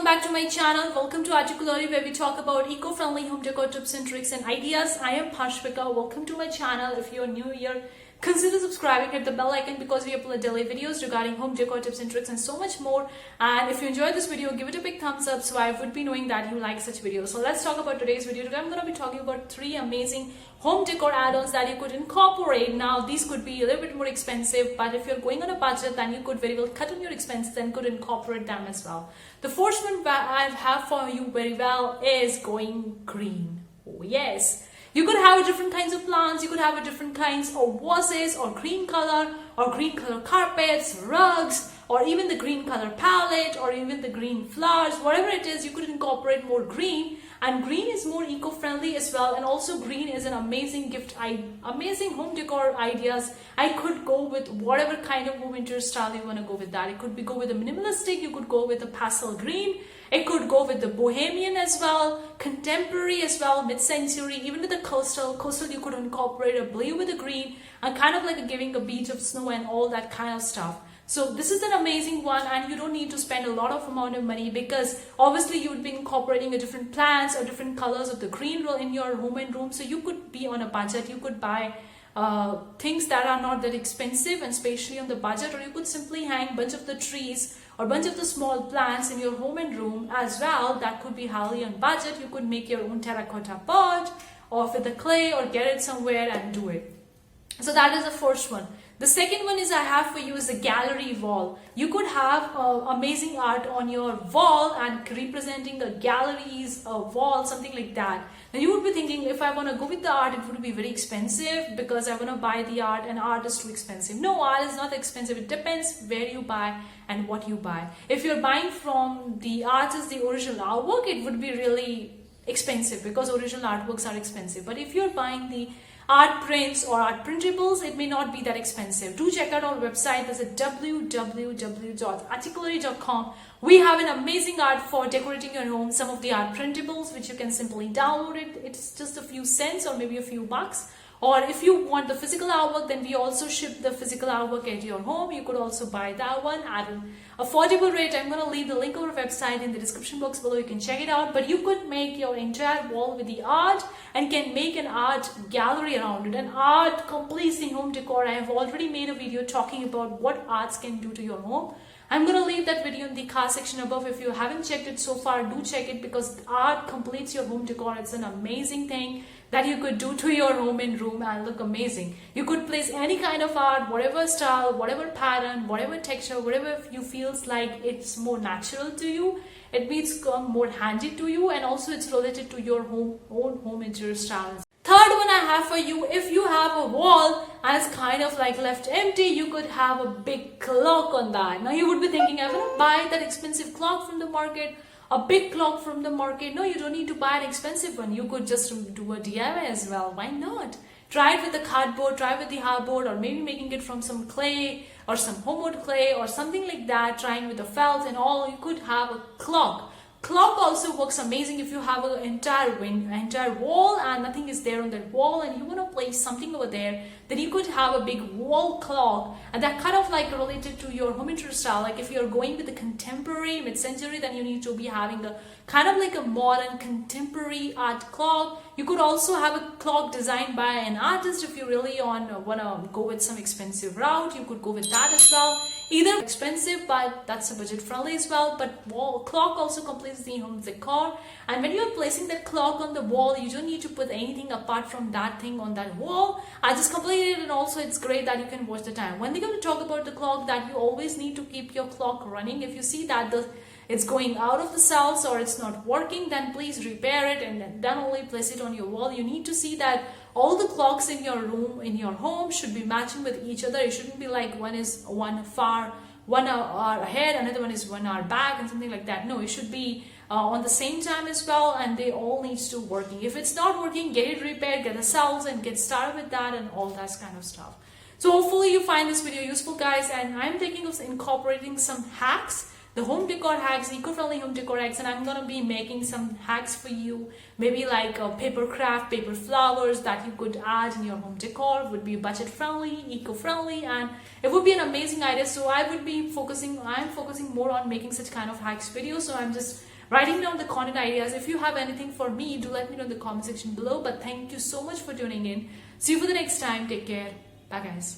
back to my channel. Welcome to Articulari, where we talk about eco-friendly home decor tips and tricks and ideas. I am Parshvika. Welcome to my channel. If you're new here, consider subscribing, hit the bell icon because we upload daily videos regarding home decor tips and tricks and so much more. And if you enjoyed this video, give it a big thumbs up so I would be knowing that you like such videos. So let's talk about today's video. Today I'm going to be talking about 3 amazing home decor add-ons that you could incorporate. Now these could be a little bit more expensive, but if you're going on a budget, then you could very well cut on your expenses and could incorporate them as well. The first one that I have for you very well is going green. Oh yes. You could have different kinds of plants, you could have different kinds of vases or green color carpets, rugs, or even the green color palette or even the green flowers, whatever it is, you could incorporate more green. And green is more eco-friendly as well, and also green is an amazing amazing home decor ideas. I could go with whatever kind of home interior style you want to go with that. It could be go with a minimalistic, you could go with a pastel green, it could go with the bohemian as well, contemporary as well, mid-century, even with the coastal you could incorporate a blue with a green and kind of like giving a beach of snow and all that kind of stuff. So this is an amazing one, and you don't need to spend a lot of amount of money because obviously you would be incorporating a different plants or different colors of the green in your home and room. So you could be on a budget, you could buy things that are not that expensive and especially on the budget, or you could simply hang a bunch of the trees or bunch of the small plants in your home and room as well. That could be highly on budget. You could make your own terracotta pot or with the clay or get it somewhere and do it. So that is the first one. The second one is I have for you is a gallery wall. You could have amazing art on your wall and representing a gallery's wall, something like that. Now you would be thinking, if I want to go with the art, it would be very expensive because I want to buy the art and art is too expensive. No, art is not expensive. It depends where you buy and what you buy. If you're buying from the artist, the original artwork, it would be really expensive because original artworks are expensive. But if you're buying the art prints or art printables, it may not be that expensive. Do check out our website. That's at www.articulari.com. We have an amazing art for decorating your home. Some of the art printables which you can simply download it. It's just a few cents or maybe a few bucks. Or if you want the physical artwork, then we also ship the physical artwork at your home. You could also buy that one at an affordable rate. I'm going to leave the link of our website in the description box below. You can check it out. But you could make your entire wall with the art and can make an art gallery around it. An art completes the home decor. I have already made a video talking about what arts can do to your home. I'm going to leave that video in the card section above. If you haven't checked it so far, do check it because art completes your home decor. It's an amazing thing that you could do to your home and room and look amazing. You could place any kind of art, whatever style, whatever pattern, whatever texture, whatever you feels like it's more natural to you. It means more handy to you, and also it's related to your own home interior style. Third one I have for you, if you have a wall and it's kind of like left empty, you could have a big clock on that. Now you would be thinking, I'm going to buy that expensive clock from the market, a big clock from the market. No, you don't need to buy an expensive one. You could just do a DIY as well. Why not? Try it with the cardboard, try it with the hardboard, or maybe making it from some clay or some homemade clay or something like that, trying with the felt and all. You could have a clock. Clock also works amazing if you have an entire wall and nothing is there on that wall and you want to place something over there. Then you could have a big wall clock, and that kind of like related to your home interior style. Like if you're going with the contemporary mid-century, then you need to be having a kind of like a modern contemporary art clock. You could also have a clock designed by an artist. If you really want to go with some expensive route, you could go with that as well. Either expensive, but that's a budget friendly as well. But clock also completes the home decor. And when you're placing that clock on the wall, you don't need to put anything apart from that thing on that wall. I just completed it, and also it's great that you can watch the time. When they're going to talk about the clock, that you always need to keep your clock running. If you see that it's going out of the cells or it's not working, then please repair it and then only place it on your wall. You need to see that all the clocks in your room, in your home, should be matching with each other. It shouldn't be like one is 1 hour ahead, another one is 1 hour back and something like that. No, it should be on the same time as well, and they all needs to working. If it's not working, get it repaired, get the cells and get started with that and all that kind of stuff. So hopefully you find this video useful, guys, and I'm thinking of incorporating some hacks, the home decor hacks, eco-friendly home decor hacks, and I'm gonna be making some hacks for you, maybe like paper craft, paper flowers that you could add in your home decor. Would be budget friendly, eco-friendly, and it would be an amazing idea. So I'm focusing more on making such kind of hacks videos. So I'm just writing down the content ideas. If you have anything for me, do let me know in the comment section below. But thank you so much for tuning in. See you for the next time. Take care. Bye guys.